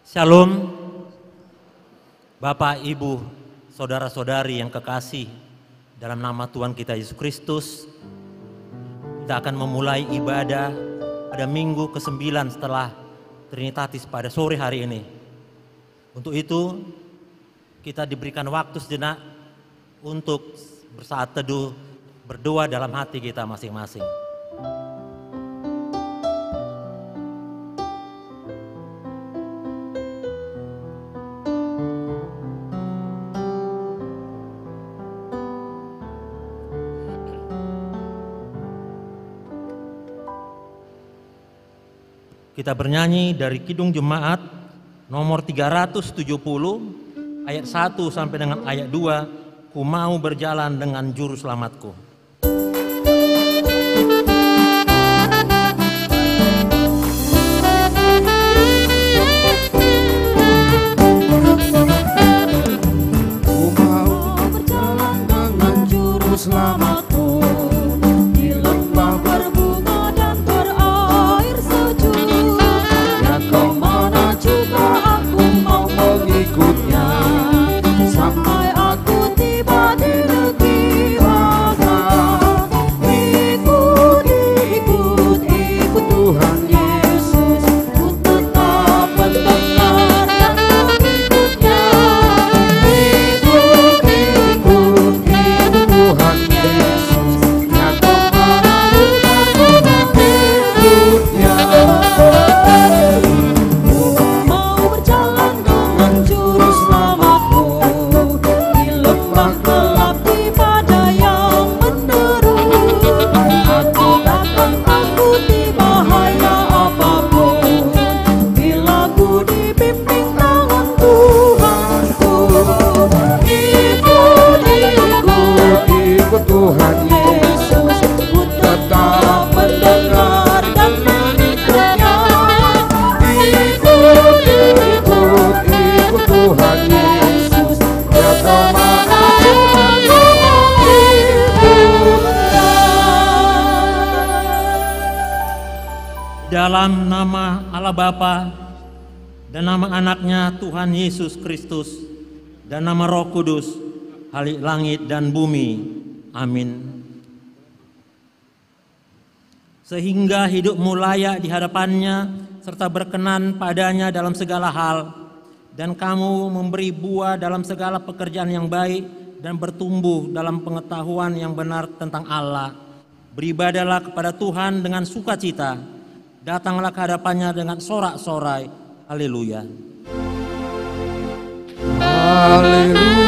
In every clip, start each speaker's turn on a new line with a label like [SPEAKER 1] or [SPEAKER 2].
[SPEAKER 1] Shalom, Bapak, Ibu, Saudara-saudari yang kekasih, dalam nama Tuhan kita Yesus Kristus, kita akan memulai ibadah pada minggu ke-9 setelah Trinitatis pada sore hari ini. Untuk itu, kita diberikan waktu sejenak untuk bersaat teduh, berdoa dalam hati kita masing-masing. Kita bernyanyi dari Kidung Jemaat nomor 370 ayat 1 sampai dengan ayat 2, Ku mau berjalan dengan juru selamatku.
[SPEAKER 2] Ku mau berjalan dengan juru selamatku, di lembah berbunga dan berair sejuk. Ya kemana juga aku mau mengikutnya, sampai aku tiba di negeri raga. Ikut Tuhan Yesus, ku tetap mendengar dan mengikutnya. Ikut Tuhan Yesus, ya kemana juga ku mengikutnya. Mau berjalan dengan juru selamatku, di lembah gelap di badai yang menderu. Aku takkan takuti bahaya apapun, bila ku dibimbing tangan Tuhanku. Ikut Tuhan Yesus, ku tetap mendengar dan mengikutnya. Ikut Tuhan Yesus, ya kemana juga ku mengikutnya.
[SPEAKER 1] Dalam nama Allah Bapa dan nama anaknya Tuhan Yesus Kristus dan nama Roh Kudus, Halik langit dan bumi. Amin. Sehingga hidupmu layak di hadapannya serta berkenan padanya dalam segala hal, dan kamu memberi buah dalam segala pekerjaan yang baik dan bertumbuh dalam pengetahuan yang benar tentang Allah. Beribadahlah kepada Tuhan dengan sukacita, datanglah ke hadapannya dengan sorak-sorai. Haleluya.
[SPEAKER 2] Haleluya,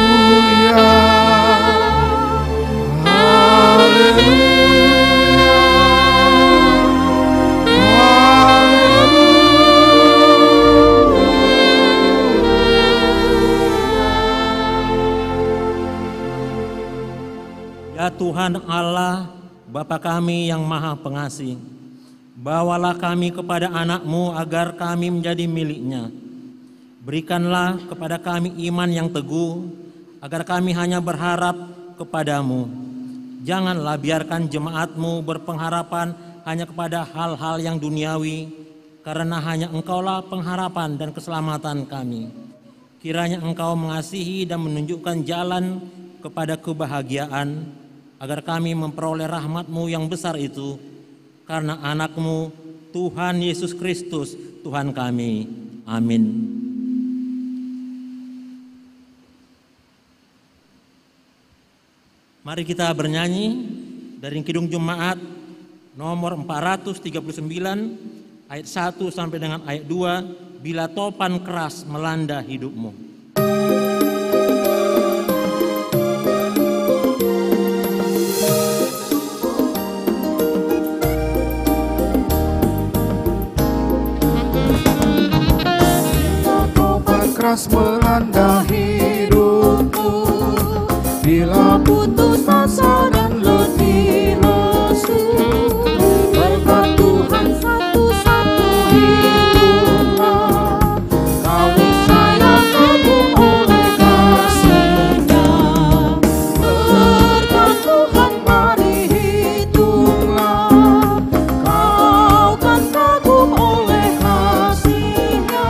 [SPEAKER 1] Ya Tuhan Allah, Bapa kami yang Maha Pengasih, bawalah kami kepada anak-Mu agar kami menjadi milik-Nya. Berikanlah kepada kami iman yang teguh, agar kami hanya berharap kepadamu. Janganlah biarkan jemaat-Mu berpengharapan hanya kepada hal-hal yang duniawi, karena hanya Engkaulah pengharapan dan keselamatan kami. Kiranya Engkau mengasihi dan menunjukkan jalan kepada kebahagiaan, agar kami memperoleh rahmat-Mu yang besar itu, karena anak-Mu Tuhan Yesus Kristus Tuhan kami. Amin. Mari kita bernyanyi dari Kidung Jemaat nomor 439 ayat 1 sampai dengan ayat 2, Bila topan keras melanda hidupmu.
[SPEAKER 2] topan keras melanda hidupku, bila putus asa dan letih lesu, berkat Tuhan satu-satu hitunglah, kau niscaya kagum oleh kasih-Nya. Berkat Tuhan mari hitunglah, kau kan kagum oleh kasih-Nya.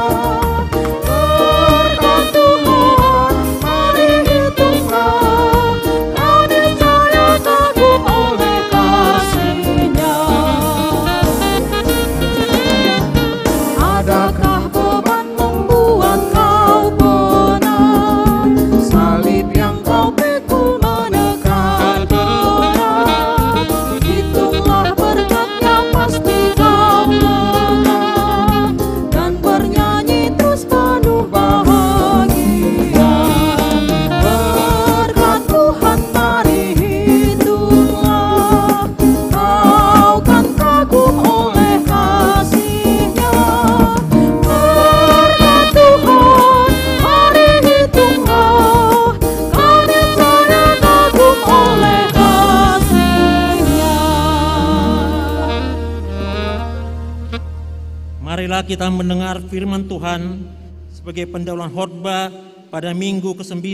[SPEAKER 1] Marilah kita mendengar firman Tuhan sebagai pendahuluan khotbah pada minggu ke-9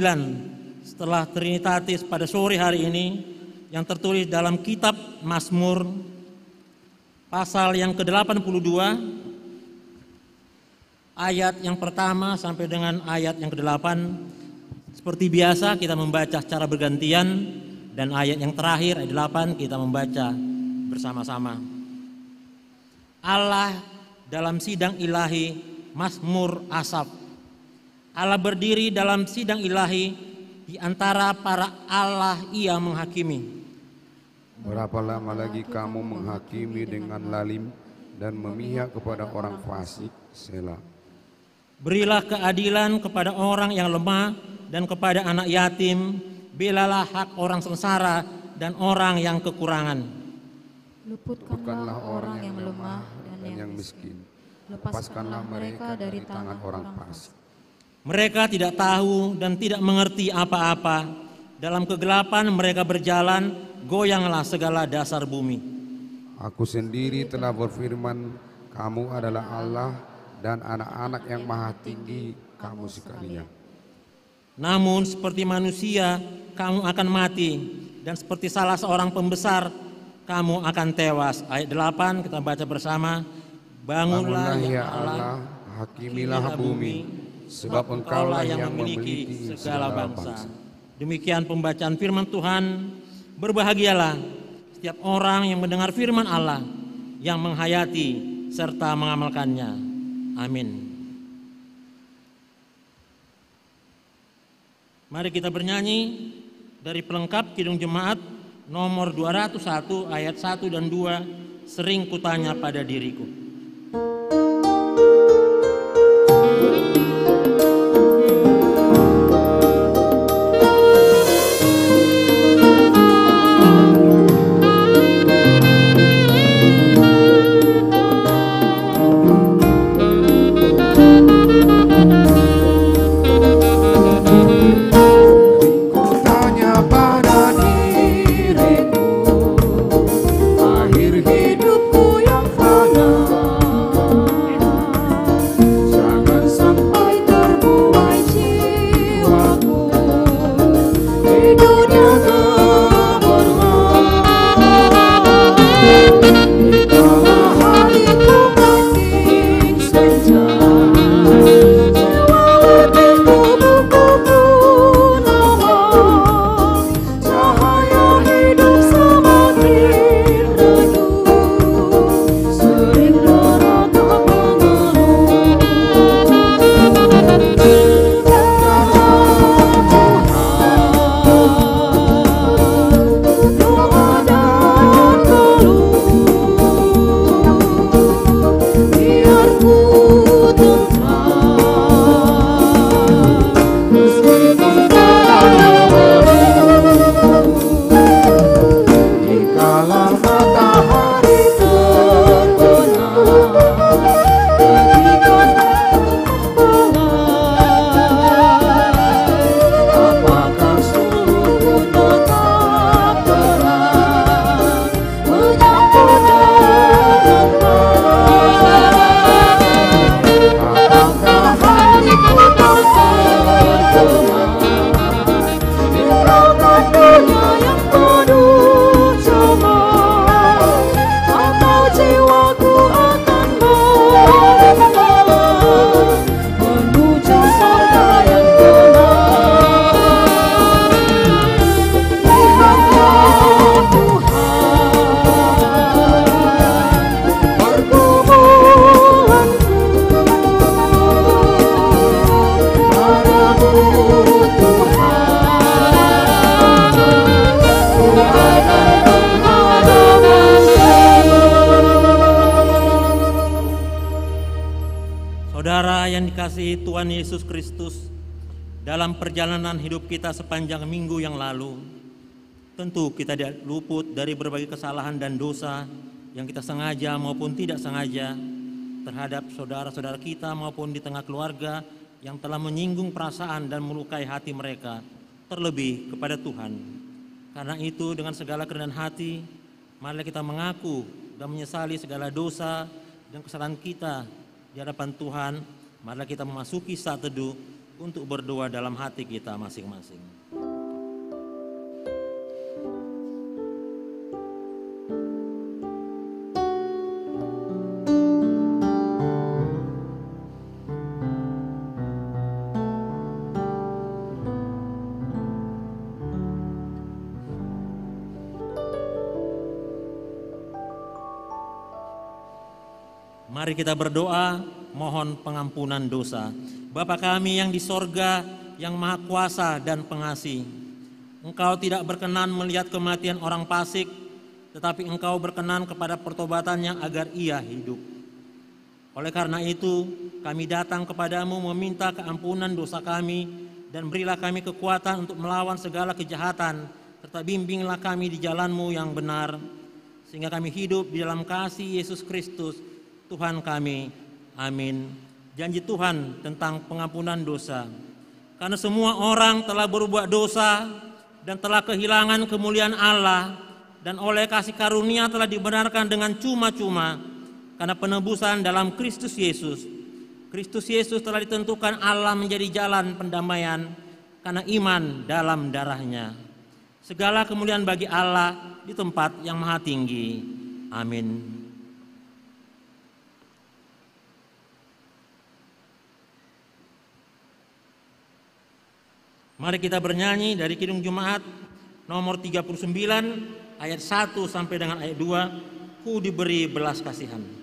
[SPEAKER 1] setelah Trinitatis pada sore hari ini, yang tertulis dalam kitab Mazmur pasal yang ke-82 ayat yang pertama sampai dengan ayat yang ke-8. Seperti biasa kita membaca secara bergantian, dan ayat yang terakhir ayat 8 kita membaca bersama-sama. Allah dalam sidang ilahi, Mazmur Asaf. Allah berdiri dalam sidang ilahi, di antara para Allah ia menghakimi.
[SPEAKER 2] Berapa lama lagi kamu menghakimi dengan lalim dan memihak kepada orang fasik? Selah.
[SPEAKER 1] Berilah keadilan kepada orang yang lemah dan kepada anak yatim. Belalah hak orang sengsara dan orang yang kekurangan.
[SPEAKER 3] Luputkanlah orang yang lemah dan yang miskin. Lepaskanlah mereka dari tangan orang fasik.
[SPEAKER 1] Mereka tidak tahu dan tidak mengerti apa-apa. Dalam kegelapan mereka berjalan, goyanglah segala dasar bumi.
[SPEAKER 2] Aku sendiri telah berfirman, kamu adalah Allah dan anak-anak yang maha tinggi kamu sekalian.
[SPEAKER 1] Namun seperti manusia kamu akan mati, dan seperti salah seorang pembesar kamu akan tewas. Ayat 8 kita baca bersama. Bangunlah ya Allah,
[SPEAKER 2] hakimilah bumi, sebab Engkaulah yang memiliki segala bangsa.
[SPEAKER 1] Demikian pembacaan firman Tuhan. Berbahagialah setiap orang yang mendengar firman Allah, yang menghayati serta mengamalkannya. Amin. Mari kita bernyanyi dari pelengkap Kidung Jemaat nomor 201 ayat 1 dan 2, Sering Kutanya Pada Diriku. Dikasihi Tuhan Yesus Kristus, dalam perjalanan hidup kita sepanjang minggu yang lalu, tentu kita tidak luput dari berbagai kesalahan dan dosa yang kita sengaja maupun tidak sengaja terhadap saudara-saudara kita maupun di tengah keluarga yang telah menyinggung perasaan dan melukai hati mereka, terlebih kepada Tuhan. Karena itu dengan segala kerendahan hati, mari kita mengaku dan menyesali segala dosa dan kesalahan kita di hadapan Tuhan, marilah kita memasuki saat teduh untuk berdoa dalam hati kita masing-masing. Mari kita berdoa, mohon pengampunan dosa. Bapa kami yang di sorga, yang maha kuasa dan pengasih, Engkau tidak berkenan melihat kematian orang fasik, tetapi Engkau berkenan kepada pertobatannya agar ia hidup. Oleh karena itu, kami datang kepadamu meminta keampunan dosa kami, dan berilah kami kekuatan untuk melawan segala kejahatan, serta bimbinglah kami di jalan-Mu yang benar, sehingga kami hidup di dalam kasih Yesus Kristus, Tuhan kami. Amin. Janji Tuhan tentang pengampunan dosa. Karena semua orang telah berbuat dosa dan telah kehilangan kemuliaan Allah, dan oleh kasih karunia telah dibenarkan dengan cuma-cuma karena penebusan dalam Kristus Yesus. Kristus Yesus telah ditentukan Allah menjadi jalan pendamaian karena iman dalam darah-Nya. Segala kemuliaan bagi Allah di tempat yang maha tinggi. Amin. Mari kita bernyanyi dari Kidung Jumat nomor 39 ayat 1 sampai dengan ayat 2, Ku diberi belas kasihan.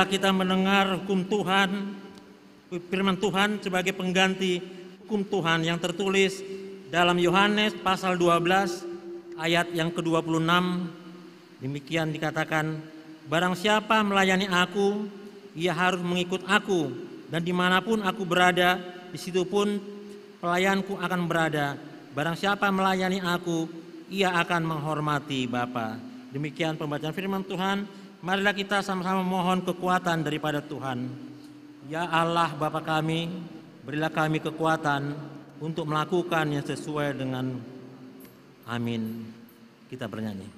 [SPEAKER 1] Kita mendengar hukum Tuhan, firman Tuhan sebagai pengganti hukum Tuhan yang tertulis dalam Yohanes pasal 12 ayat yang ke-26. Demikian dikatakan, barang siapa melayani aku, ia harus mengikut aku, dan dimanapun aku berada, di situ pun pelayanku akan berada. Barang siapa melayani aku, ia akan menghormati Bapa. Demikian pembacaan firman Tuhan. Marilah kita sama-sama mohon kekuatan daripada Tuhan. Ya Allah Bapa kami, berilah kami kekuatan untuk melakukan yang sesuai dengan amin. Kita bernyanyi.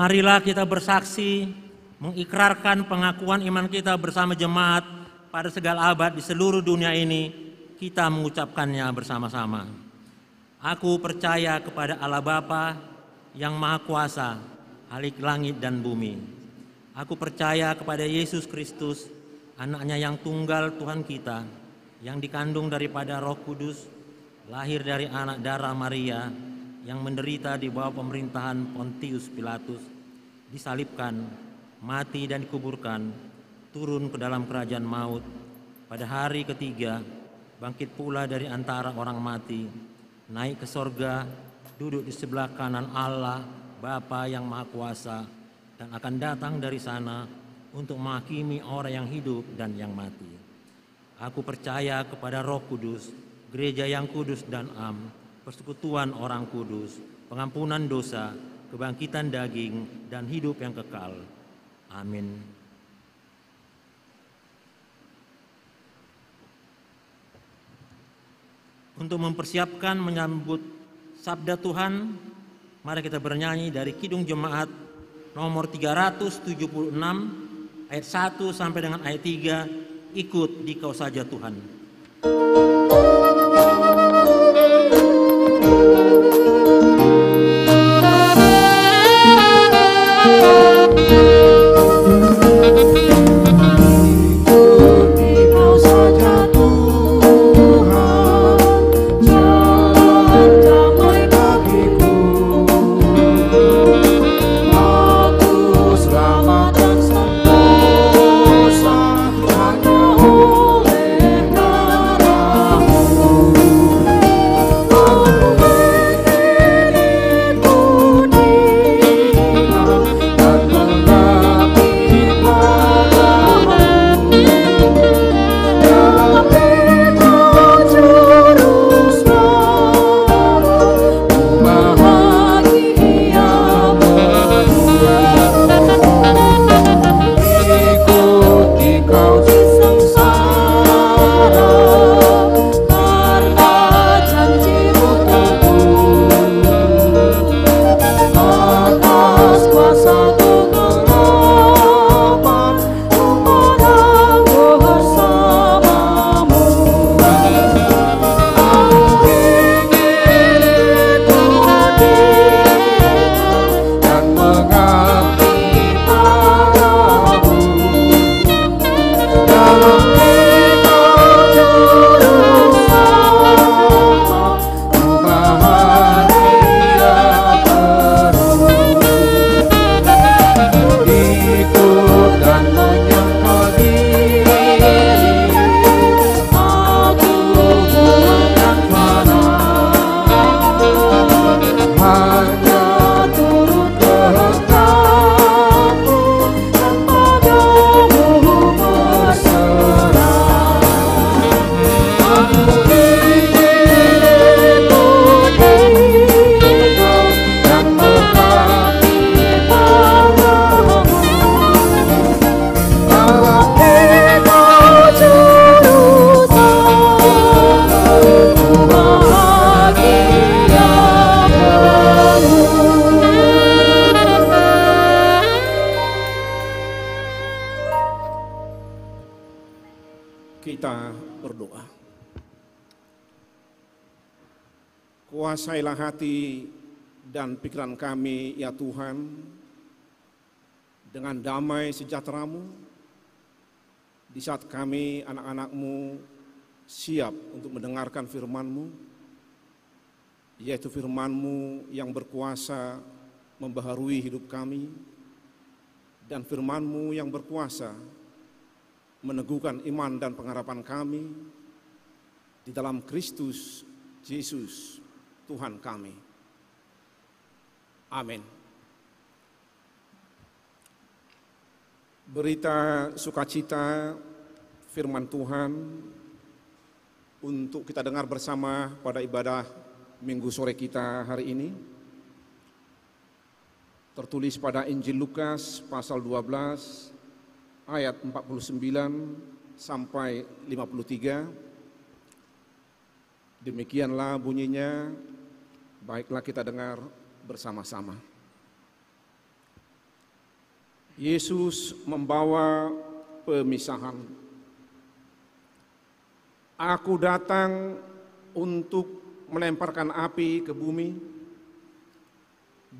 [SPEAKER 1] Marilah kita bersaksi, mengikrarkan pengakuan iman kita bersama jemaat pada segala abad di seluruh dunia ini, kita mengucapkannya bersama-sama. Aku percaya kepada Allah Bapa yang Maha Kuasa, Khalik langit dan bumi. Aku percaya kepada Yesus Kristus, anaknya yang tunggal Tuhan kita, yang dikandung daripada Roh Kudus, lahir dari anak darah Maria, yang menderita di bawah pemerintahan Pontius Pilatus, disalibkan, mati dan dikuburkan, turun ke dalam kerajaan maut, pada hari ketiga bangkit pula dari antara orang mati, naik ke sorga, duduk di sebelah kanan Allah Bapa yang Maha Kuasa, dan akan datang dari sana untuk menghakimi orang yang hidup dan yang mati. Aku percaya kepada Roh Kudus, gereja yang kudus dan am, persekutuan orang kudus, pengampunan dosa, kebangkitan daging, dan hidup yang kekal. Amin. Untuk mempersiapkan menyambut sabda Tuhan, mari kita bernyanyi dari Kidung Jemaat nomor 376 ayat 1 sampai dengan ayat 3, ikut di Kau saja Tuhan.
[SPEAKER 4] Kuasailah hati dan pikiran kami, ya Tuhan, dengan damai sejahtera-Mu, di saat kami anak-anak-Mu siap untuk mendengarkan firman-Mu, yaitu firman-Mu yang berkuasa membaharui hidup kami, dan firman-Mu yang berkuasa meneguhkan iman dan pengharapan kami di dalam Kristus Yesus Tuhan kami. Amin. Berita sukacita firman Tuhan untuk kita dengar bersama pada ibadah Minggu sore kita hari ini. Tertulis pada Injil Lukas pasal 12 ayat 49 sampai 53. Demikianlah bunyinya, baiklah kita dengar bersama-sama. Yesus membawa pemisahan. Aku datang untuk melemparkan api ke bumi,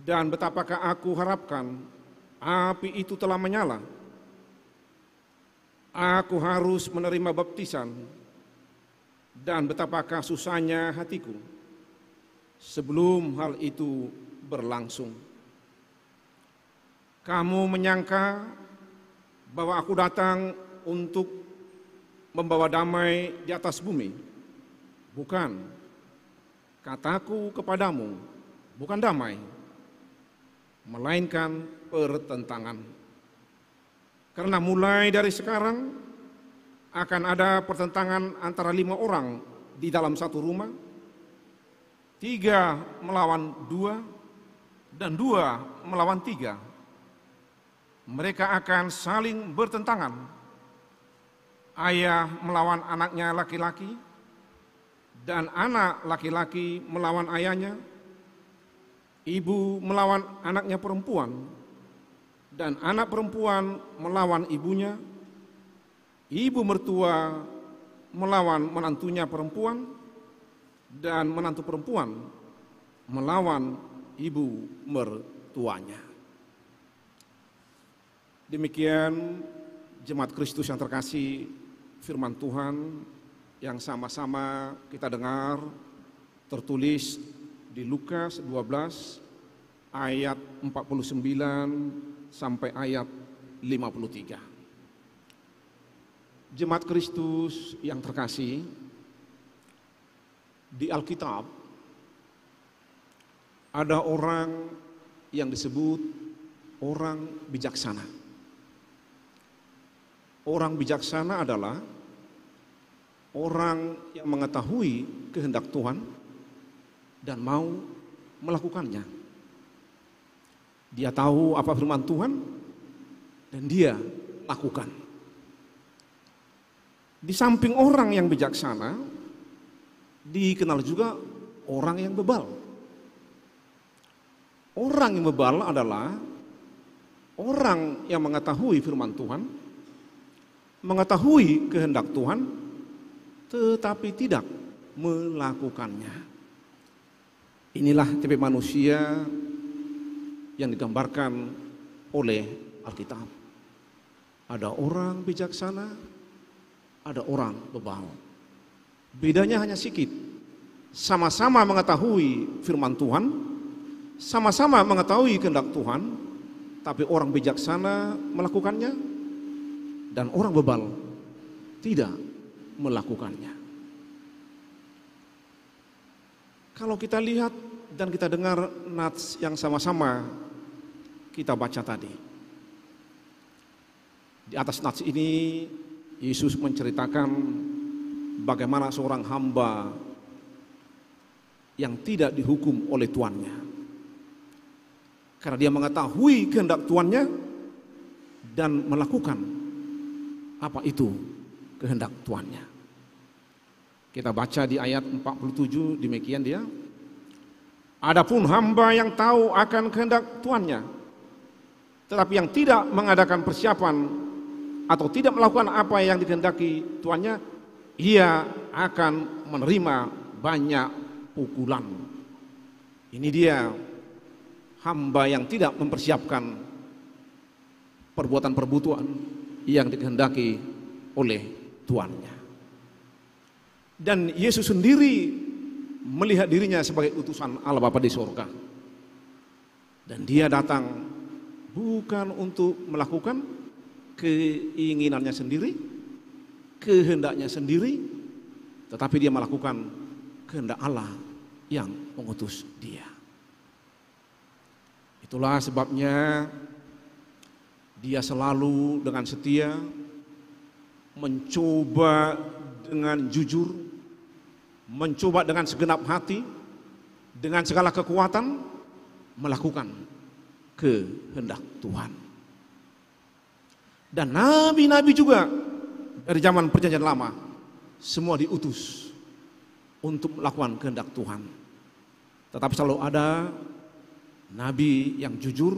[SPEAKER 4] dan betapakah aku harapkan api itu telah menyala. Aku harus menerima baptisan, dan betapakah susahnya hatiku sebelum hal itu berlangsung. Kamu menyangka bahwa aku datang untuk membawa damai di atas bumi? Bukan. Kataku kepadamu, bukan damai, melainkan pertentangan. Karena mulai dari sekarang akan ada pertentangan antara 5 orang di dalam satu rumah, 3 melawan 2, dan 2 melawan 3. Mereka akan saling bertentangan. Ayah melawan anaknya laki-laki, dan anak laki-laki melawan ayahnya. Ibu melawan anaknya perempuan, dan anak perempuan melawan ibunya. Ibu mertua melawan menantunya perempuan, dan menantu perempuan melawan ibu mertuanya. Demikian jemaat Kristus yang terkasih, firman Tuhan yang sama-sama kita dengar tertulis di Lukas 12 ayat 49 sampai ayat 53. Jemaat Kristus yang terkasih, di Alkitab ada orang yang disebut orang bijaksana. Orang bijaksana adalah orang yang mengetahui kehendak Tuhan dan mau melakukannya. Dia tahu apa firman Tuhan dan dia lakukan. Di samping orang yang bijaksana, dikenal juga orang yang bebal. Orang yang bebal adalah orang yang mengetahui firman Tuhan, mengetahui kehendak Tuhan, tetapi tidak melakukannya. Inilah tipe manusia yang digambarkan oleh Alkitab. Ada orang bijaksana, ada orang bebal. Bedanya hanya sedikit. Sama-sama mengetahui firman Tuhan, sama-sama mengetahui kehendak Tuhan, tapi orang bijaksana melakukannya, dan orang bebal tidak melakukannya. Kalau kita lihat dan kita dengar nats yang sama-sama kita baca tadi, di atas nats ini Yesus menceritakan bagaimana seorang hamba yang tidak dihukum oleh tuannya, karena dia mengetahui kehendak tuannya dan melakukan apa itu kehendak tuannya. Kita baca di ayat 47, demikian dia. Adapun hamba yang tahu akan kehendak tuannya, tetapi yang tidak mengadakan persiapan atau tidak melakukan apa yang dikehendaki tuannya, ia akan menerima banyak pukulan. Ini dia hamba yang tidak mempersiapkan perbuatan-perbuatan yang dikehendaki oleh tuannya. Dan Yesus sendiri melihat dirinya sebagai utusan Allah Bapa di surga. Dan dia datang bukan untuk melakukan keinginannya sendiri, kehendaknya sendiri, tetapi dia melakukan kehendak Allah yang mengutus dia. Itulah sebabnya dia selalu dengan setia mencoba dengan jujur, mencoba dengan segenap hati, dengan segala kekuatan melakukan kehendak Tuhan. Dan nabi-nabi juga dari zaman Perjanjian Lama semua diutus untuk melakukan kehendak Tuhan. Tetapi selalu ada nabi yang jujur,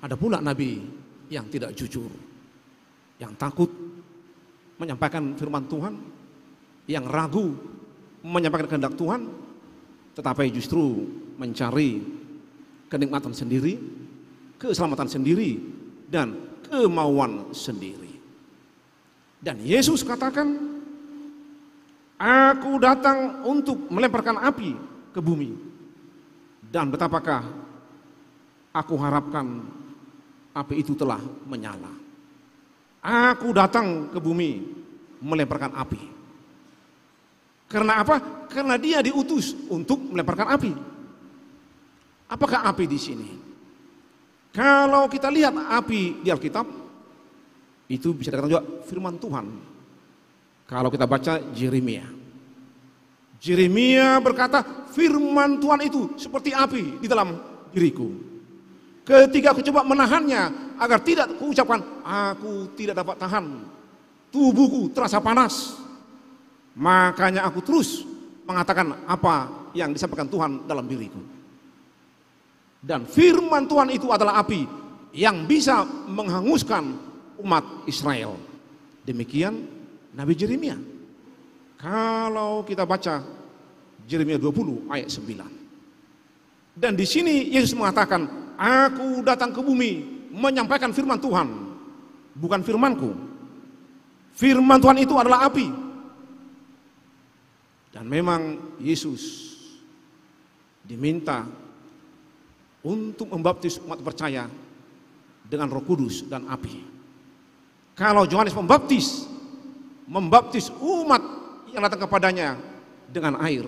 [SPEAKER 4] ada pula nabi yang tidak jujur, yang takut menyampaikan firman Tuhan, yang ragu menyampaikan kehendak Tuhan, tetapi justru mencari kenikmatan sendiri, keselamatan sendiri, dan kemauan sendiri. Dan Yesus katakan, aku datang untuk melemparkan api ke bumi. Dan betapakah aku harapkan api itu telah menyala. Aku datang ke bumi melemparkan api. Karena apa? Karena dia diutus untuk melemparkan api. Apakah api di sini? Kalau kita lihat api di Alkitab, itu bisa dikatakan juga firman Tuhan. Kalau kita baca Yeremia berkata, firman Tuhan itu seperti api di dalam diriku. Ketika aku coba menahannya agar tidak kuucapkan, aku tidak dapat tahan. Tubuhku terasa panas. Makanya aku terus mengatakan apa yang disampaikan Tuhan dalam diriku. Dan firman Tuhan itu adalah api yang bisa menghanguskan umat Israel. Demikian Nabi Yeremia. Kalau kita baca Yeremia 20 ayat 9. Dan di sini Yesus mengatakan, aku datang ke bumi menyampaikan firman Tuhan, bukan firmanku. Firman Tuhan itu adalah api. Dan memang Yesus diminta untuk membaptis umat percaya dengan Roh Kudus dan api. Kalau Yohanes membaptis umat yang datang kepadanya dengan air,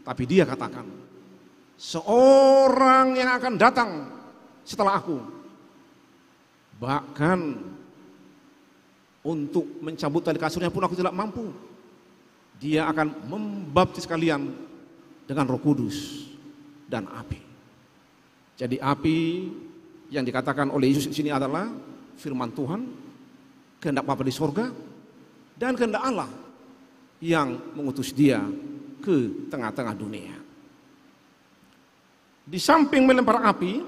[SPEAKER 4] tapi dia katakan, seorang yang akan datang setelah aku, bahkan untuk mencabut tali kasurnya pun aku tidak mampu. Dia akan membaptis kalian dengan Roh Kudus dan api. Jadi api yang dikatakan oleh Yesus di sini adalah firman Tuhan, kehendak Bapa di sorga, dan kehendak Allah yang mengutus dia ke tengah-tengah dunia. Di samping melempar api,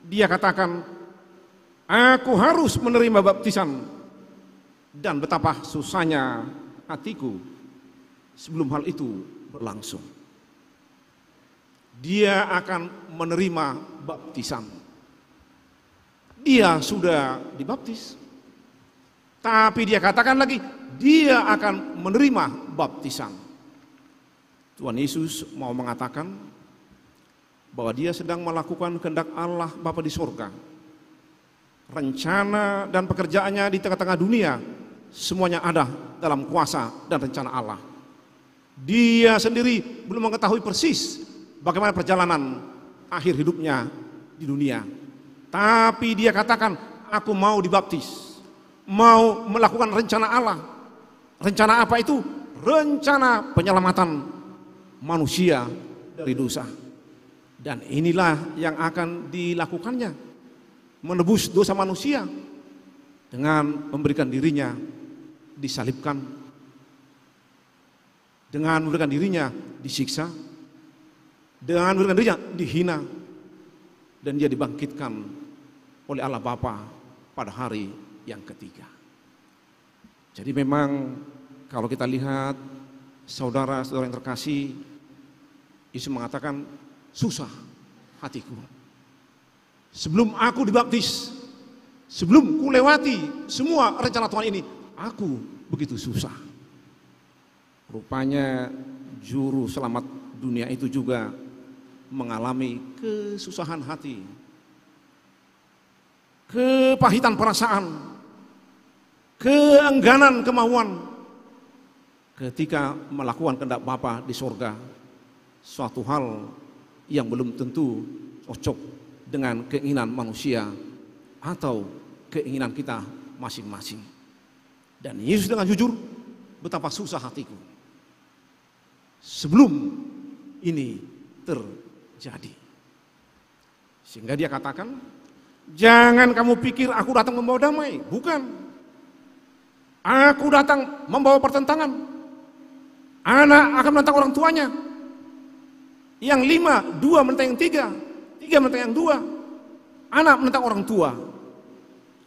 [SPEAKER 4] dia katakan, aku harus menerima baptisan, dan betapa susahnya hatiku sebelum hal itu berlangsung. Dia akan menerima baptisan. Dia sudah dibaptis, tapi dia katakan lagi, dia akan menerima baptisan. Tuhan Yesus mau mengatakan bahwa dia sedang melakukan kehendak Allah Bapa di sorga. Rencana dan pekerjaannya di tengah-tengah dunia semuanya ada dalam kuasa dan rencana Allah. Dia sendiri belum mengetahui persis bagaimana perjalanan akhir hidupnya di dunia. Tapi dia katakan, aku mau dibaptis, mau melakukan rencana Allah. Rencana apa itu? Rencana penyelamatan manusia dari dosa. Dan inilah yang akan dilakukannya, menebus dosa manusia dengan memberikan dirinya disalibkan, dengan memberikan dirinya disiksa, dengan memberikan dirinya dihina, dan dia dibangkitkan oleh Allah Bapa pada hari yang ketiga. Jadi memang kalau kita lihat saudara-saudara yang terkasih, Yesus mengatakan, susah hatiku. Sebelum aku dibaptis, sebelum ku lewati semua rencana Tuhan ini, aku begitu susah. Rupanya juru selamat dunia itu juga mengalami kesusahan hati, kepahitan perasaan, keengganan kemauan ketika melakukan kehendak Bapa di sorga, suatu hal yang belum tentu cocok dengan keinginan manusia atau keinginan kita masing-masing. Dan Yesus dengan jujur, betapa susah hatiku sebelum ini terjadi. Sehingga dia katakan, jangan kamu pikir aku datang membawa damai. Bukan. Aku datang membawa pertentangan. Anak akan menentang orang tuanya. Yang 5, 2 menentang yang 3, 3 menentang yang 2. Anak menentang orang tua.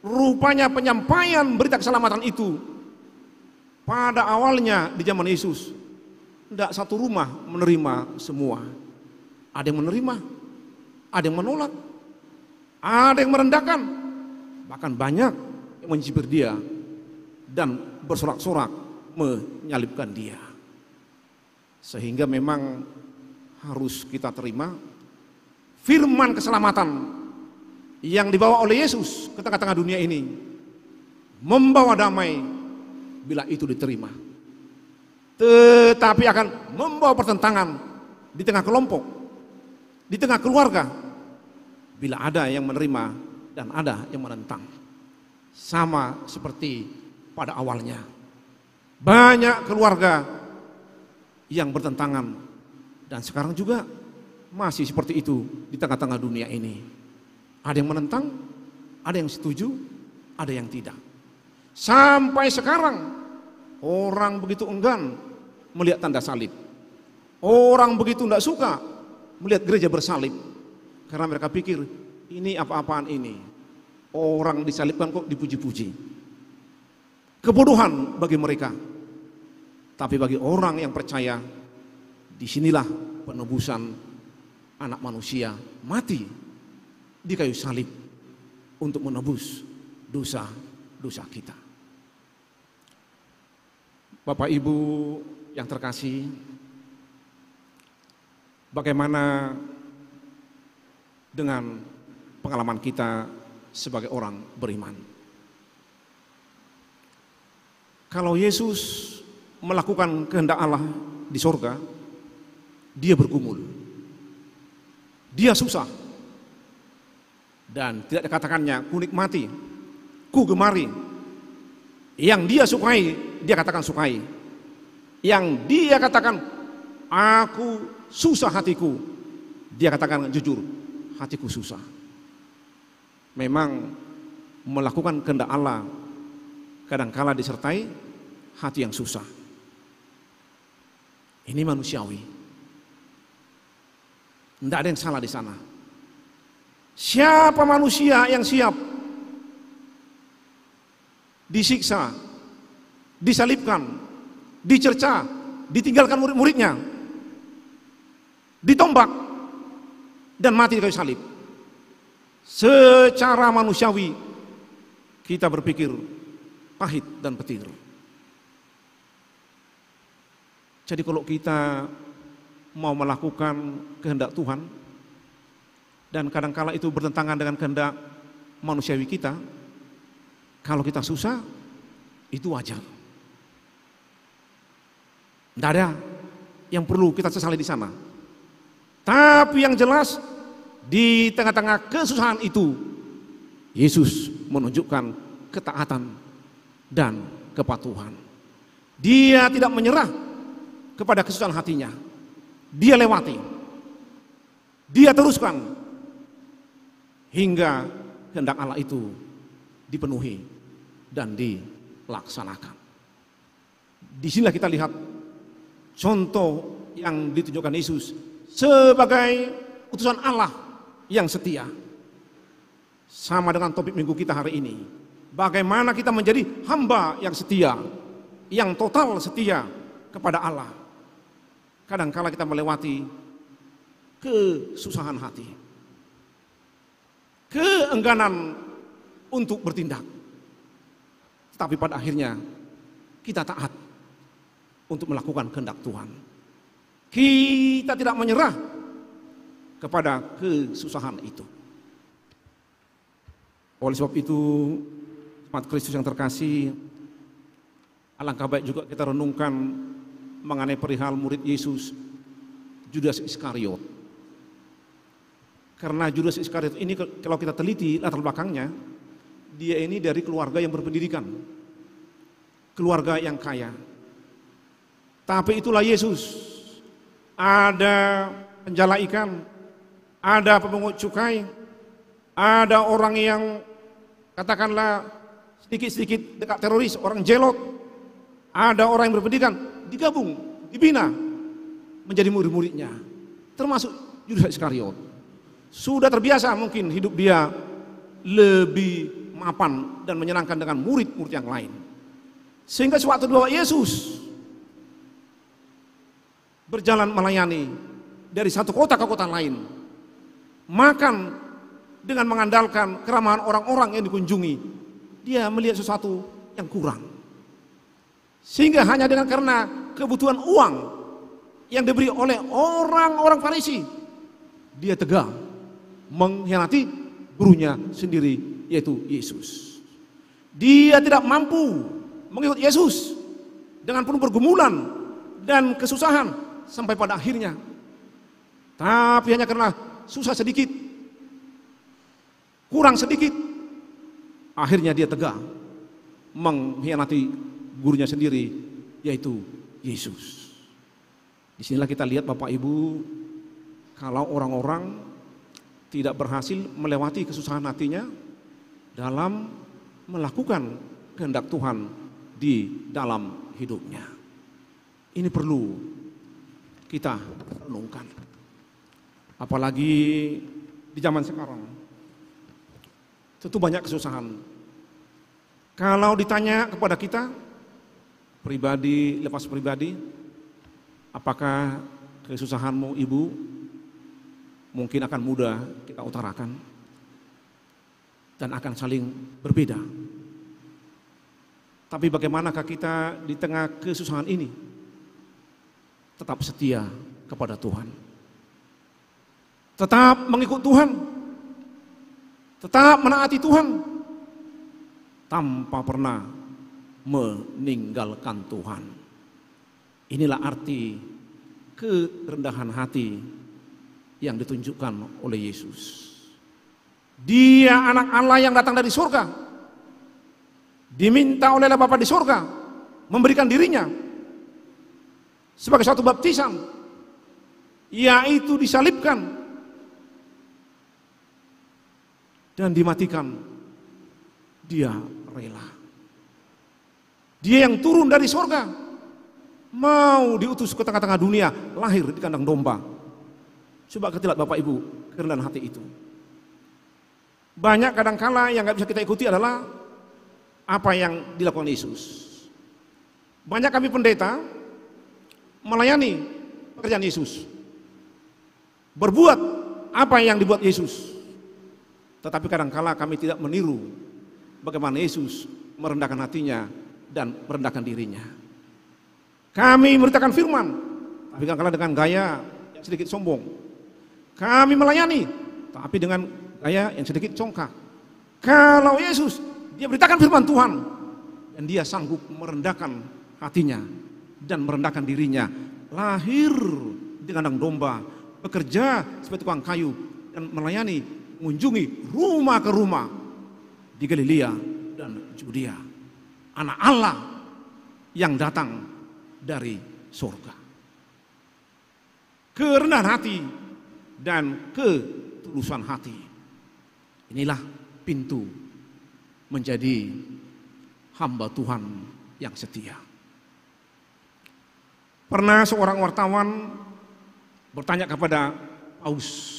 [SPEAKER 4] Rupanya penyampaian berita keselamatan itu pada awalnya di zaman Yesus, tidak satu rumah menerima semua. Ada yang menerima, ada yang menolak, ada yang merendahkan, bahkan banyak yang mencibir dia dan bersorak-sorak menyalibkan dia. Sehingga memang harus kita terima firman keselamatan yang dibawa oleh Yesus ke tengah-tengah dunia ini, membawa damai bila itu diterima. Tetapi akan membawa pertentangan di tengah kelompok, di tengah keluarga, bila ada yang menerima dan ada yang menentang. Sama seperti pada awalnya, banyak keluarga yang bertentangan, dan sekarang juga masih seperti itu di tengah-tengah dunia ini. Ada yang menentang, ada yang setuju, ada yang tidak. Sampai sekarang orang begitu enggan melihat tanda salib. Orang begitu tidak suka melihat gereja bersalib, karena mereka pikir ini apa-apaan ini. Orang disalibkan kok dipuji-puji. Kebodohan bagi mereka. Tapi bagi orang yang percaya, disinilah penebusan anak manusia mati di kayu salib untuk menebus dosa-dosa kita. Bapak Ibu yang terkasih, bagaimana dengan pengalaman kita sebagai orang beriman? Kalau Yesus melakukan kehendak Allah di sorga, dia bergumul, dia susah, dan tidak dikatakannya ku nikmati, ku gemari. Yang dia sukai, dia katakan sukai. Yang dia katakan aku susah hatiku, dia katakan jujur, hatiku susah. Memang melakukan kehendak Allah kadangkala disertai hati yang susah. Ini manusiawi. Tidak ada yang salah di sana. Siapa manusia yang siap disiksa, disalibkan, dicerca, ditinggalkan murid-muridnya, ditombak, dan mati di kayu salib? Secara manusiawi kita berpikir pahit dan petir. Jadi kalau kita mau melakukan kehendak Tuhan, dan kadangkala itu bertentangan dengan kehendak manusiawi kita, kalau kita susah, itu wajar. Tidak ada yang perlu kita sesali di sana. Tapi yang jelas, di tengah-tengah kesusahan itu, Yesus menunjukkan ketaatan dan kepatuhan. Dia tidak menyerah kepada kesusahan hatinya. Dia lewati, dia teruskan, hingga kehendak Allah itu dipenuhi dan dilaksanakan. Disinilah kita lihat contoh yang ditunjukkan Yesus sebagai utusan Allah yang setia. Sama dengan topik minggu kita hari ini, bagaimana kita menjadi hamba yang setia, yang total setia kepada Allah. Kadangkala kita melewati kesusahan hati, keengganan untuk bertindak, tapi pada akhirnya kita taat untuk melakukan kehendak Tuhan. Kita tidak menyerah kepada kesusahan itu. Oleh sebab itu, umat Kristus yang terkasih, alangkah baik juga kita renungkan mengenai perihal murid Yesus, Judas Iskariot. Karena Judas Iskariot ini kalau kita teliti latar belakangnya, dia ini dari keluarga yang berpendidikan, keluarga yang kaya. Tapi itulah Yesus, ada penjala ikan, ada pemungut cukai, ada orang yang katakanlah sedikit-sedikit dekat teroris, orang jelot, ada orang yang berpendidikan, digabung, dibina menjadi murid-muridnya, termasuk Judas Iskariot. Sudah terbiasa mungkin hidup dia lebih mapan dan menyenangkan dengan murid-murid yang lain. Sehingga sewaktu bahwa Yesus berjalan melayani dari satu kota ke kota lain, makan dengan mengandalkan keramahan orang-orang yang dikunjungi, dia melihat sesuatu yang kurang. Sehingga hanya dengan karena kebutuhan uang yang diberi oleh orang-orang Farisi, dia tegar mengkhianati gurunya sendiri, yaitu Yesus. Dia tidak mampu mengikut Yesus dengan penuh pergumulan dan kesusahan sampai pada akhirnya. Tapi hanya karena susah sedikit, kurang sedikit, akhirnya dia tegar mengkhianati gurunya sendiri, yaitu Yesus. Disinilah kita lihat Bapak Ibu, kalau orang-orang tidak berhasil melewati kesusahan hatinya dalam melakukan kehendak Tuhan di dalam hidupnya. Ini perlu kita renungkan. Apalagi di zaman sekarang, tentu banyak kesusahan. Kalau ditanya kepada kita, pribadi lepas pribadi, apakah kesusahanmu ibu mungkin akan mudah kita utarakan dan akan saling berbeda. Tapi bagaimanakah kita di tengah kesusahan ini tetap setia kepada Tuhan, tetap mengikut Tuhan, tetap menaati Tuhan, tanpa pernah meninggalkan Tuhan. Inilah arti kerendahan hati yang ditunjukkan oleh Yesus. Dia anak Allah yang datang dari surga, diminta oleh Bapa di surga memberikan dirinya sebagai suatu baptisan, yaitu disalibkan dan dimatikan. Dia rela. Dia yang turun dari surga, mau diutus ke tengah-tengah dunia, lahir di kandang domba. Coba kita lihat Bapak Ibu, kerendahan hati itu. Banyak kadangkala yang gak bisa kita ikuti adalah apa yang dilakukan Yesus. Banyak kami pendeta melayani pekerjaan Yesus, berbuat apa yang dibuat Yesus. Tetapi kadangkala kami tidak meniru bagaimana Yesus merendahkan hatinya dan merendahkan dirinya. Kami memberitakan firman, tapi kadang-kadang dengan gaya yang sedikit sombong. Kami melayani, tapi dengan gaya yang sedikit congkak. Kalau Yesus, dia beritakan firman Tuhan, dan dia sanggup merendahkan hatinya dan merendahkan dirinya. Lahir di kandang domba, bekerja sebagai tukang kayu, dan melayani, mengunjungi rumah ke rumah di Galilea dan Judea. Anak Allah yang datang dari surga. Kerendahan hati dan ketulusan hati, inilah pintu menjadi hamba Tuhan yang setia. Pernah seorang wartawan bertanya kepada Paus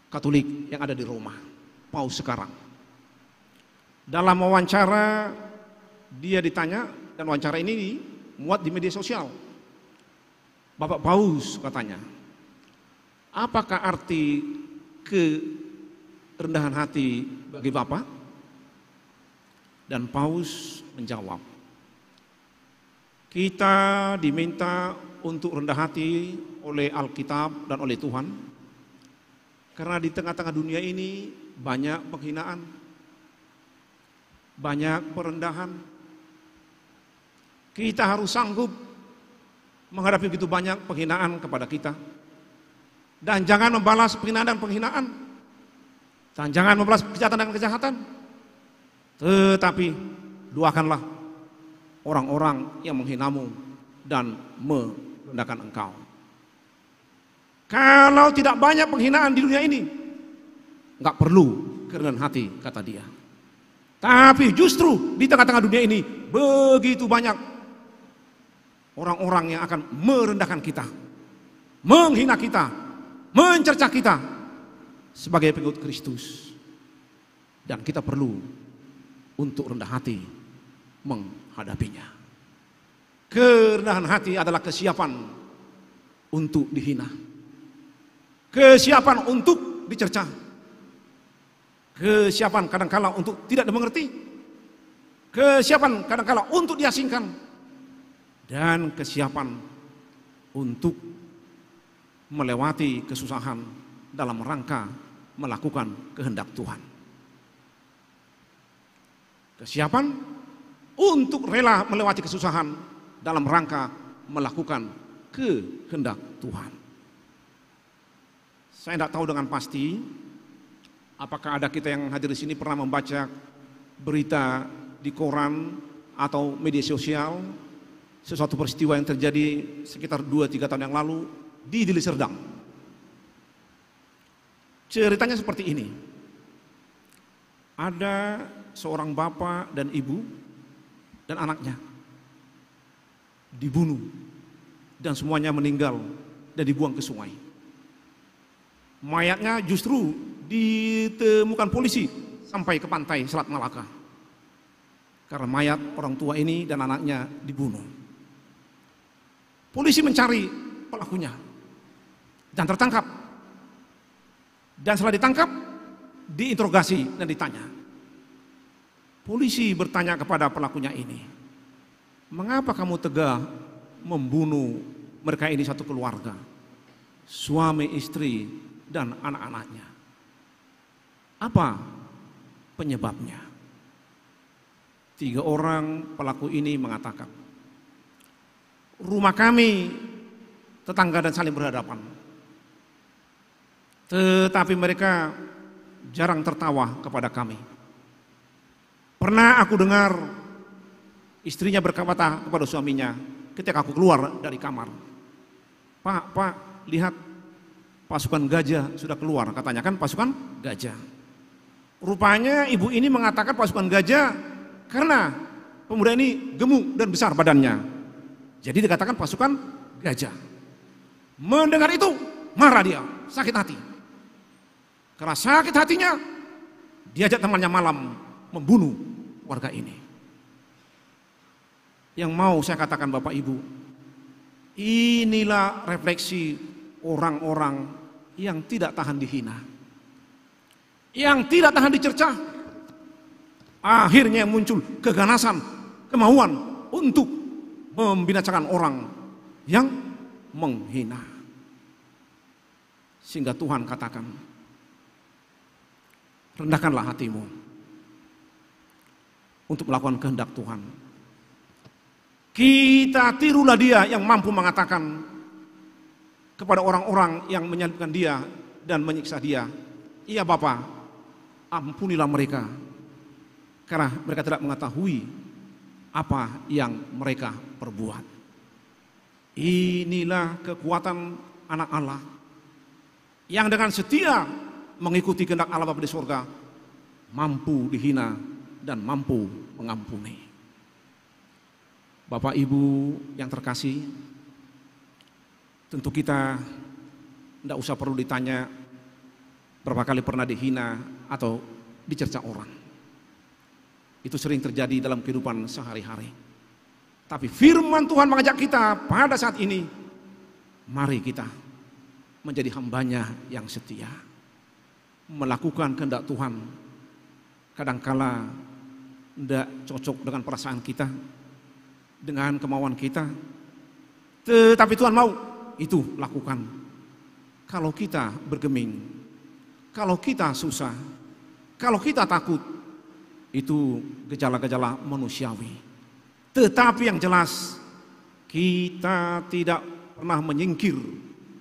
[SPEAKER 4] Katolik yang ada di Roma, Paus sekarang. Dalam wawancara dia ditanya, dan wawancara ini muat di media sosial. Bapak Paus katanya, apakah arti kerendahan hati bagi Bapak? Dan Paus menjawab, kita diminta untuk rendah hati oleh Alkitab dan oleh Tuhan, karena di tengah-tengah dunia ini banyak penghinaan, banyak perendahan. Kita harus sanggup menghadapi begitu banyak penghinaan kepada kita. Dan jangan membalas penghinaan dan penghinaan. Dan jangan membalas kejahatan dengan kejahatan. Tetapi doakanlah orang-orang yang menghinamu dan merendahkan engkau. Kalau tidak banyak penghinaan di dunia ini, enggak perlu kerendahan hati, kata dia. Tapi justru di tengah-tengah dunia ini begitu banyak orang-orang yang akan merendahkan kita, menghina kita, mencercah kita sebagai pengikut Kristus. Dan kita perlu untuk rendah hati menghadapinya. Kerendahan hati adalah kesiapan untuk dihina, kesiapan untuk dicerca, kesiapan kadangkala untuk tidak dimengerti, kesiapan kadangkala untuk diasingkan, dan kesiapan untuk melewati kesusahan dalam rangka melakukan kehendak Tuhan. Kesiapan untuk rela melewati kesusahan dalam rangka melakukan kehendak Tuhan. Saya tidak tahu dengan pasti apakah ada kita yang hadir di sini pernah membaca berita di koran atau media sosial sesuatu peristiwa yang terjadi sekitar 2-3 tahun yang lalu di Deli Serdang. Ceritanya seperti ini. Ada seorang bapak dan ibu dan anaknya dibunuh dan semuanya meninggal dan dibuang ke sungai. Mayatnya justru ditemukan polisi sampai ke pantai Selat Malaka. Karena mayat orang tua ini dan anaknya dibunuh. Polisi mencari pelakunya dan tertangkap. Dan setelah ditangkap, diinterogasi dan ditanya. Polisi bertanya kepada pelakunya ini, mengapa kamu tega membunuh mereka ini satu keluarga, suami, istri, dan anak-anaknya? Apa penyebabnya? 3 orang pelaku ini mengatakan, rumah kami tetangga dan saling berhadapan, tetapi mereka jarang tertawa kepada kami. Pernah aku dengar istrinya berkata kepada suaminya ketika aku keluar dari kamar, Pak, lihat pasukan gajah sudah keluar. Katanya kan pasukan gajah. Rupanya ibu ini mengatakan pasukan gajah karena pemuda ini gemuk dan besar badannya. Jadi dikatakan pasukan gajah. Mendengar itu marah dia, sakit hati. Karena sakit hatinya, diajak temannya malam membunuh warga ini. Yang mau saya katakan Bapak Ibu, inilah refleksi orang-orang yang tidak tahan dihina, yang tidak tahan dicerca. Akhirnya muncul keganasan, kemauan untuk membinasakan orang yang menghina. Sehingga Tuhan katakan, rendahkanlah hatimu untuk melakukan kehendak Tuhan. Kita tirulah dia yang mampu mengatakan kepada orang-orang yang menyalibkan dia dan menyiksa dia, iya Bapa, ampunilah mereka, karena mereka tidak mengetahui apa yang mereka perbuat. Inilah kekuatan anak Allah yang dengan setia mengikuti kehendak Allah Bapa di surga, mampu dihina dan mampu mengampuni. Bapak Ibu yang terkasih, tentu kita tidak usah perlu ditanya berapa kali pernah dihina atau dicerca orang. Itu sering terjadi dalam kehidupan sehari-hari. Tapi firman Tuhan mengajak kita pada saat ini, mari kita menjadi hambanya yang setia, melakukan kehendak Tuhan. Kadangkala tidak cocok dengan perasaan kita, dengan kemauan kita, tetapi Tuhan mau itu lakukan. Kalau kita bergeming, kalau kita susah, kalau kita takut, itu gejala-gejala manusiawi. Tetapi yang jelas, kita tidak pernah menyingkir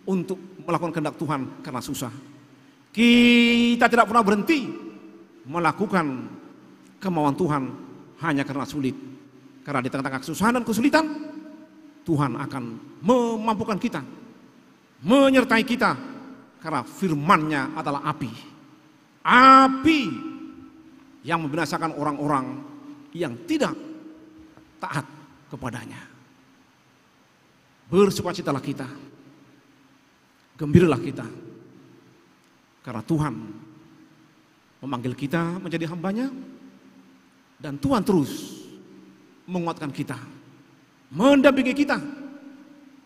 [SPEAKER 4] untuk melakukan kehendak Tuhan karena susah. Kita tidak pernah berhenti melakukan kemauan Tuhan hanya karena sulit. Karena di tengah-tengah kesusahan dan kesulitan, Tuhan akan memampukan kita, menyertai kita, karena firman-Nya adalah api. Api yang membinasakan orang-orang yang tidak taat kepadanya. Bersukacitalah kita, gembiralah kita, karena Tuhan memanggil kita menjadi hambanya, dan Tuhan terus menguatkan kita, mendampingi kita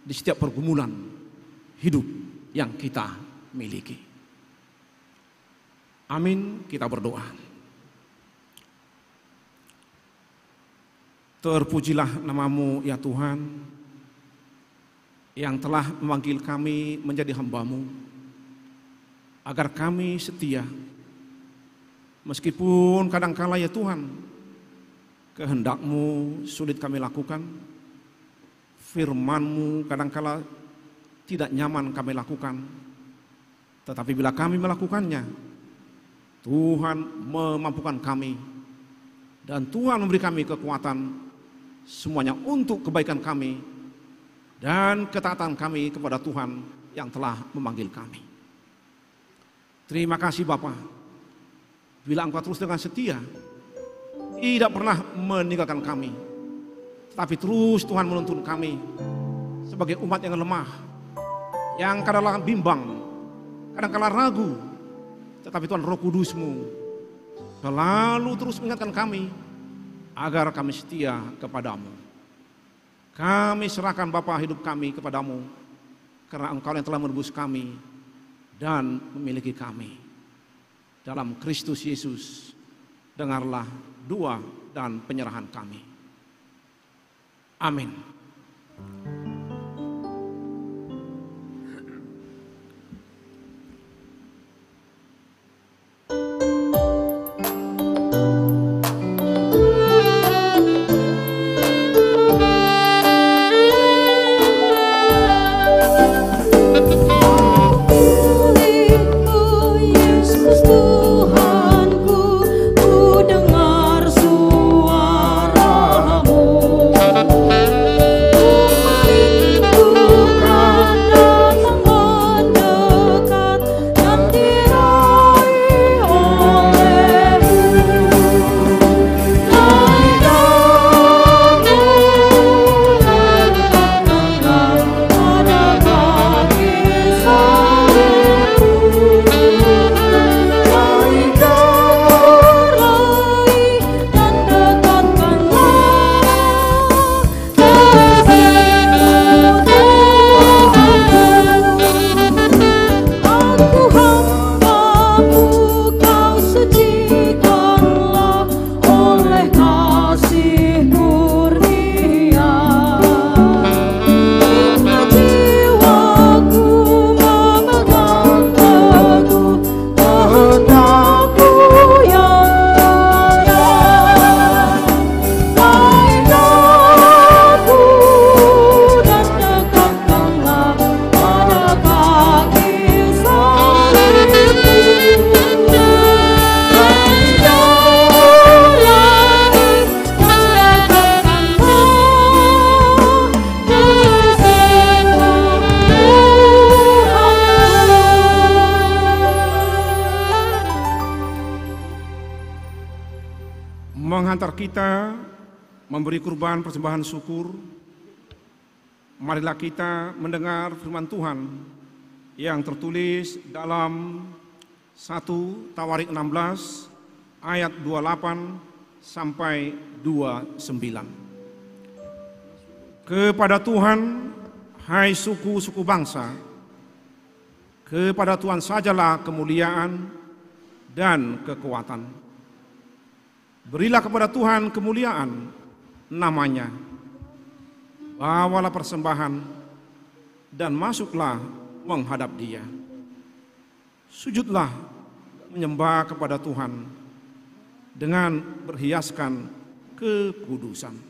[SPEAKER 4] di setiap pergumulan hidup yang kita miliki. Amin, kita berdoa. Terpujilah nama-Mu ya Tuhan, yang telah memanggil kami menjadi hamba-Mu, agar kami setia, meskipun kadangkala ya Tuhan, kehendak-Mu sulit kami lakukan, firman-Mu kadangkala tidak nyaman kami lakukan, tetapi bila kami melakukannya, Tuhan memampukan kami, dan Tuhan memberi kami kekuatan, semuanya untuk kebaikan kami dan ketaatan kami kepada Tuhan yang telah memanggil kami. Terima kasih Bapa, bila Engkau terus dengan setia, tidak pernah meninggalkan kami, tetapi terus Tuhan menuntun kami sebagai umat yang lemah, yang kadang-kadang bimbang, kadang-kadang ragu, tetapi Tuhan Roh Kudus-Mu selalu terus mengingatkan kami agar kami setia kepadamu. Kami serahkan Bapa hidup kami kepadamu, karena Engkau yang telah menebus kami dan memiliki kami. Dalam Kristus Yesus, dengarlah doa dan penyerahan kami. Amin. Menghantar kita memberi kurban persembahan syukur, marilah kita mendengar firman Tuhan yang tertulis dalam 1 Tawarik 16 ayat 28 sampai 29. Kepada Tuhan, hai suku-suku bangsa, kepada Tuhan sajalah kemuliaan dan kekuatan. Berilah kepada Tuhan kemuliaan namanya. Bawalah persembahan dan masuklah menghadap Dia. Sujudlah menyembah kepada Tuhan dengan berhiaskan kekudusan.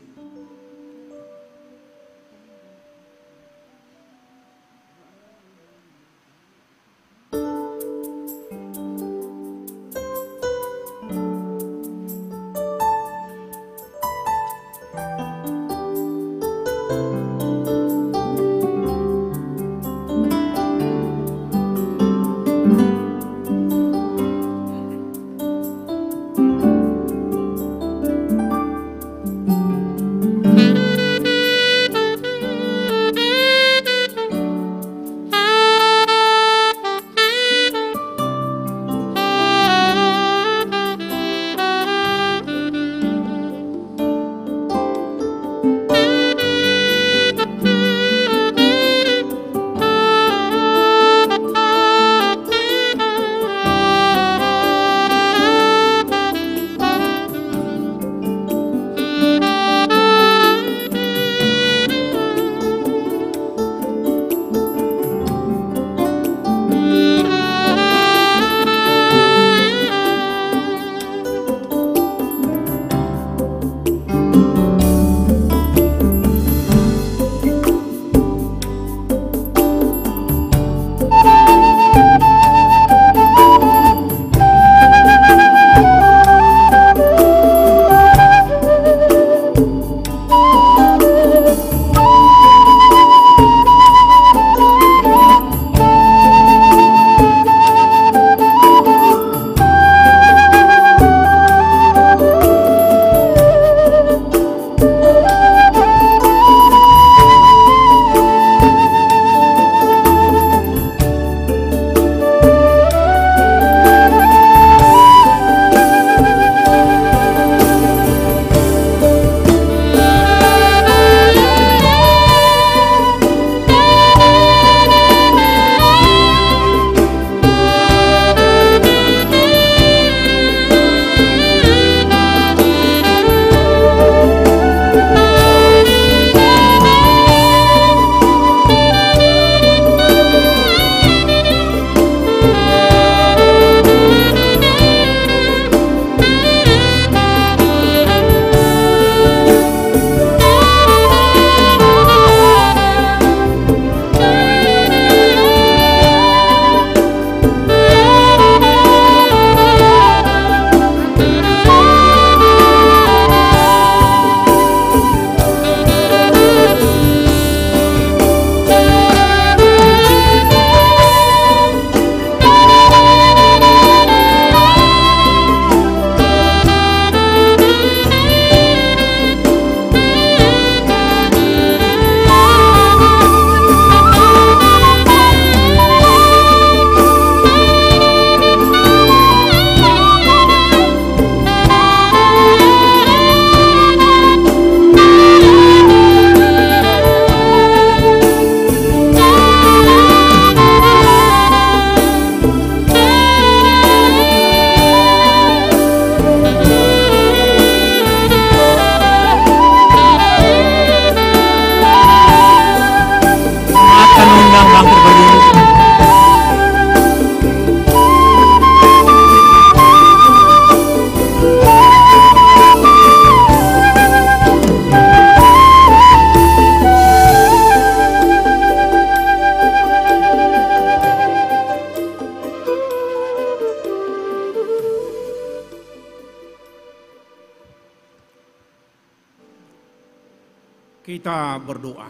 [SPEAKER 4] Kita berdoa.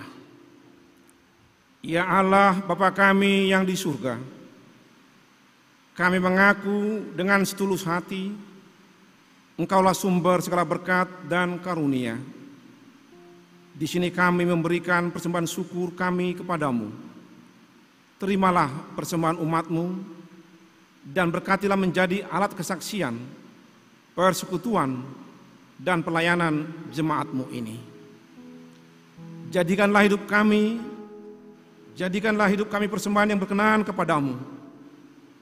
[SPEAKER 4] Ya Allah, Bapa kami yang di surga, kami mengaku dengan setulus hati, Engkaulah sumber segala berkat dan karunia. Di sini kami memberikan persembahan syukur kami kepadamu. Terimalah persembahan umat-Mu dan berkatilah menjadi alat kesaksian, persekutuan, dan pelayanan jemaat-Mu ini. Jadikanlah hidup kami persembahan yang berkenan kepadamu,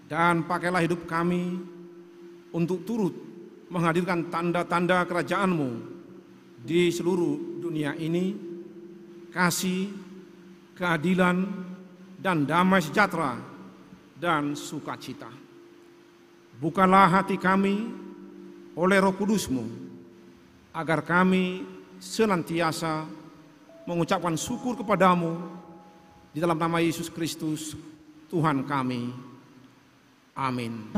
[SPEAKER 4] dan pakailah hidup kami untuk turut menghadirkan tanda-tanda kerajaan-Mu di seluruh dunia ini, kasih, keadilan, dan damai sejahtera dan sukacita. Bukalah hati kami oleh Roh Kudus-Mu, agar kami senantiasa mengucapkan syukur kepadamu di dalam nama Yesus Kristus, Tuhan kami. Amin.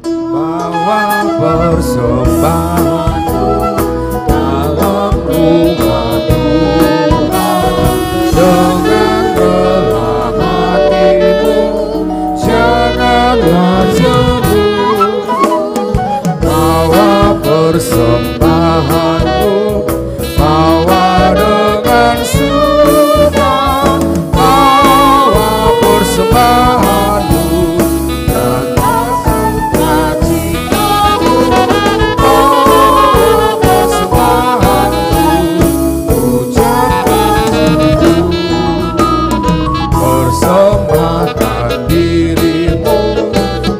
[SPEAKER 2] Bawa persembahan dalam rumah Tuhan, dengan dalam hatimu janganlah jenuh. Bawa persembahanmu, bawa dengan suka, bawa persembahanmu dan persembahkan dirimu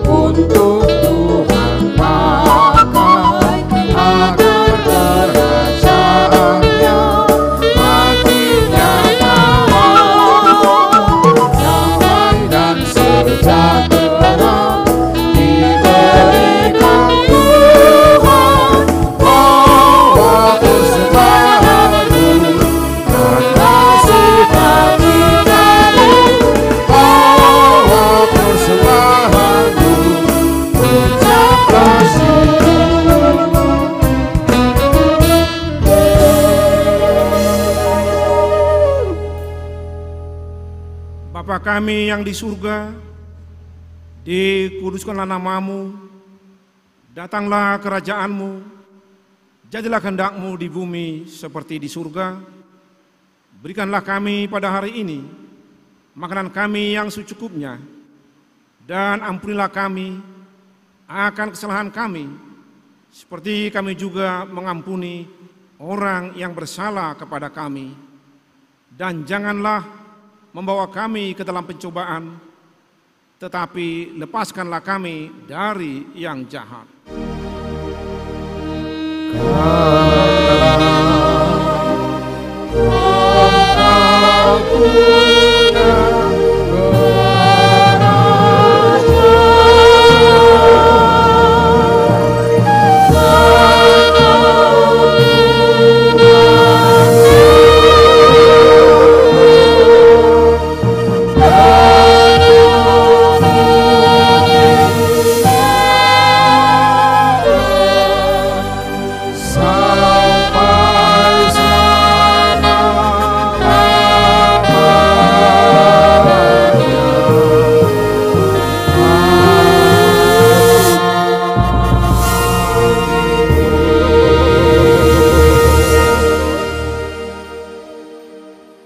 [SPEAKER 2] untuk Tuhan pakai, agar kerajaannya makin nyata, damai dan sejahtera diberikan Tuhan. Bawa persembahanmu dan kasih hati kami, bawa persembahanmu, ucaplah syukur.
[SPEAKER 4] Bapa kami yang di surga, dikuduskanlah nama-Mu, datanglah kerajaan-Mu, jadilah kehendak-Mu di bumi seperti di surga. Berikanlah kami pada hari ini makanan kami yang secukupnya, dan ampunilah kami akan kesalahan kami, seperti kami juga mengampuni orang yang bersalah kepada kami. Dan janganlah membawa kami ke dalam pencobaan, tetapi lepaskanlah kami dari yang jahat.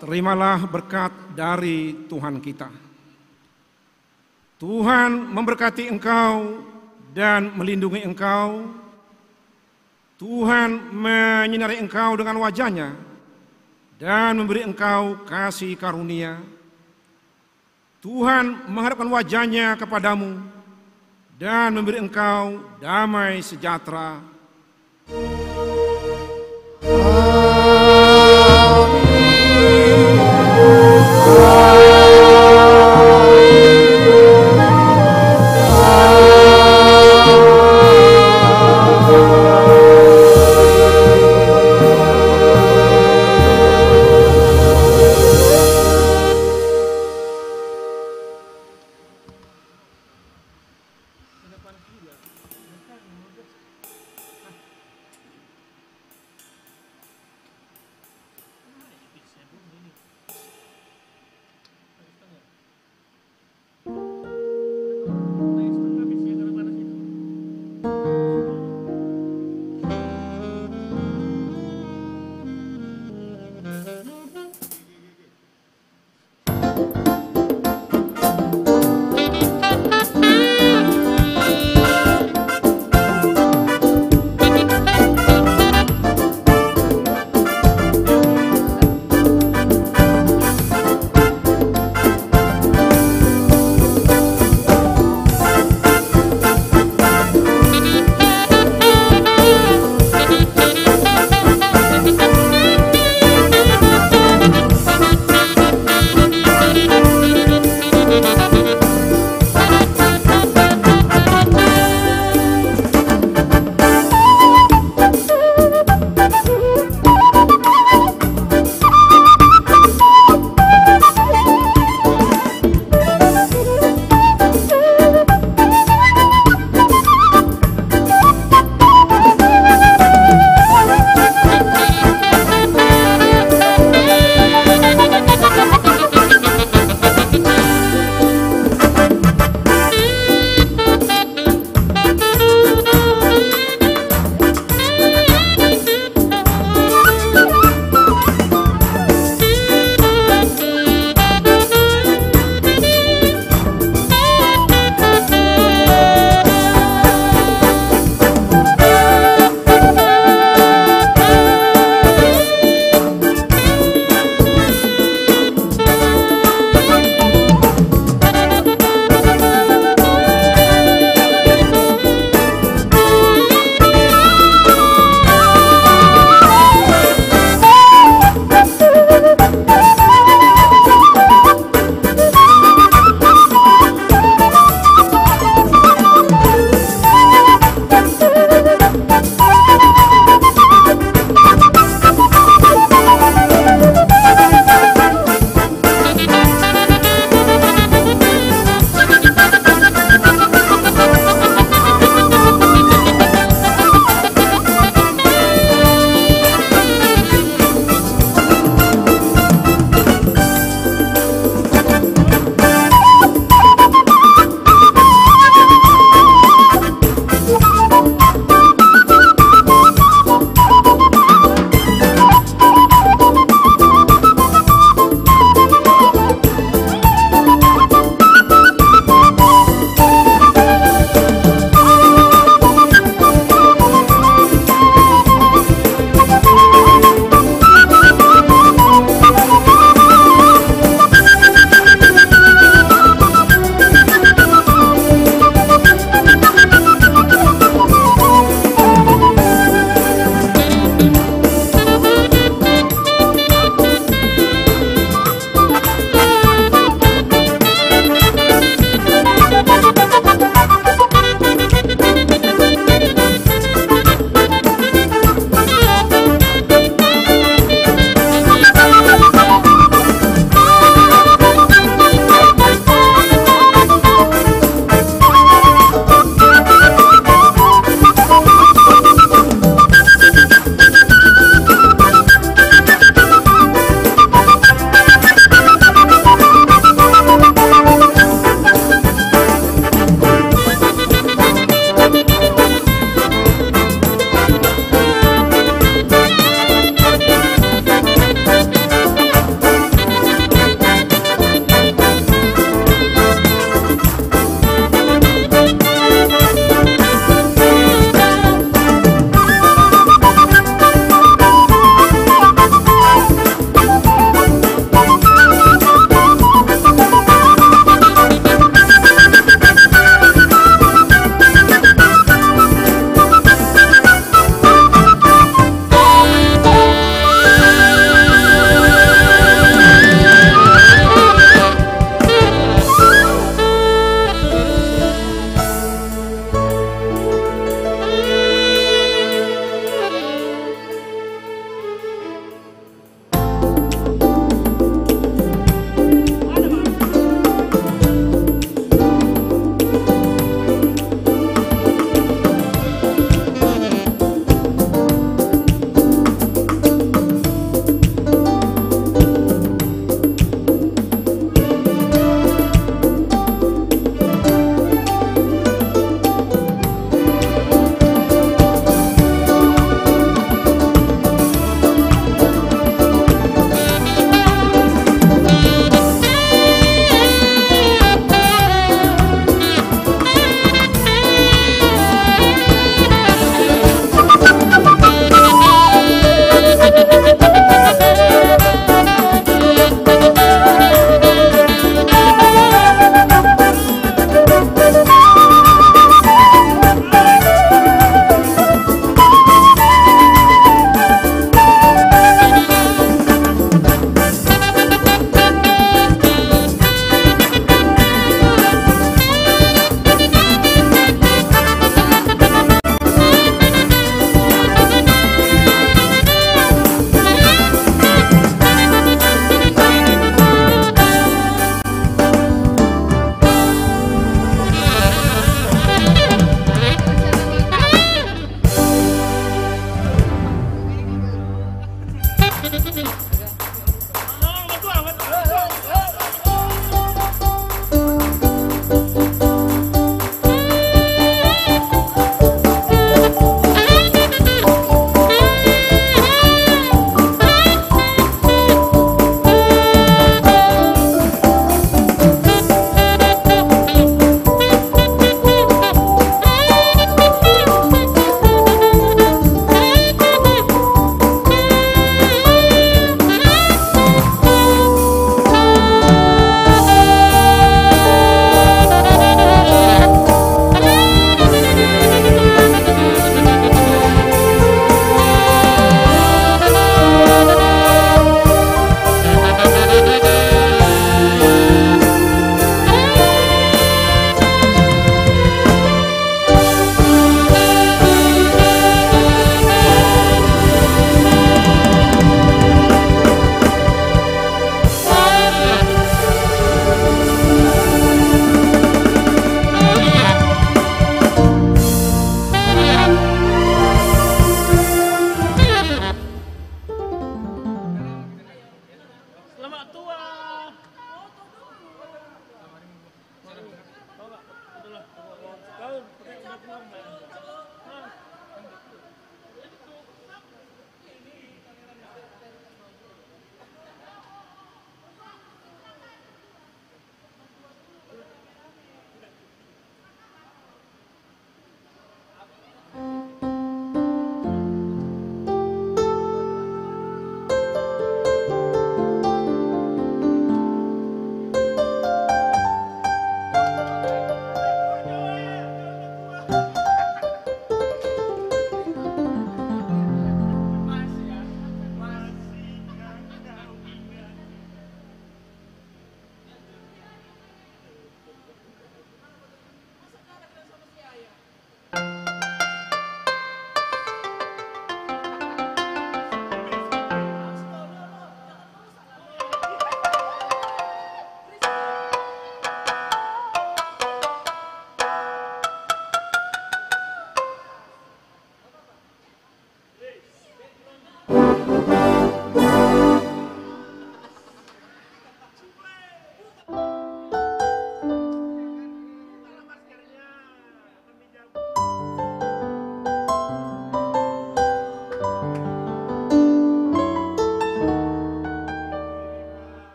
[SPEAKER 4] Terimalah berkat dari Tuhan kita. Tuhan memberkati engkau dan melindungi engkau. Tuhan menyinari engkau dengan wajah-Nya dan memberi engkau kasih karunia. Tuhan menghadapkan wajah-Nya kepadamu dan memberi engkau damai sejahtera